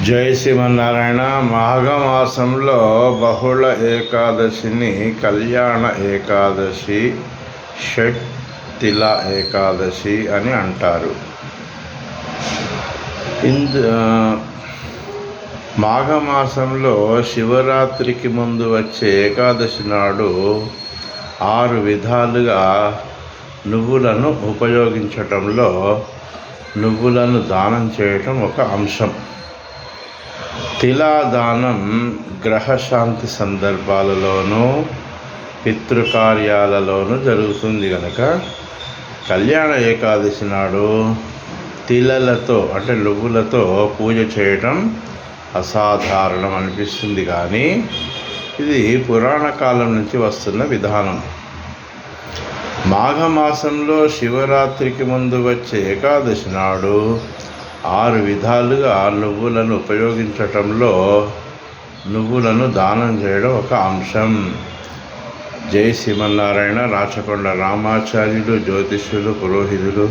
జై శ్రీమన్నారాయణ. మాఘమాసంలో బహుళ ఏకాదశిని కళ్యాణ ఏకాదశి, షట్తిల ఏకాదశి అని అంటారు. మాఘమాసంలో శివరాత్రికి ముందు వచ్చే ఏకాదశి నాడు 6 విధాలుగా నువ్వులను ఉపయోగించటంలో నువ్వులను దానం చేయటం ఒక అంశం. తిలాదానం గ్రహశాంతి సందర్భాలలోనూ పితృకార్యాలలోనూ జరుగుతుంది కనుక కళ్యాణ ఏకాదశి నాడు తిలలతో అంటే నువ్వులతో పూజ చేయటం అసాధారణం అనిపిస్తుంది, కానీ ఇది పురాణ కాలం నుంచి వస్తున్న విధానం. మాఘమాసంలో శివరాత్రికి ముందు వచ్చే ఏకాదశి నాడు 6 విధాలుగా నువ్వులను ఉపయోగించటంలో నువ్వులను దానం చేయడం ఒక అంశం. జై శ్రీమన్నారాయణ. రాచకొండ రామాచార్యులు, జ్యోతిష్యులు, పురోహితులు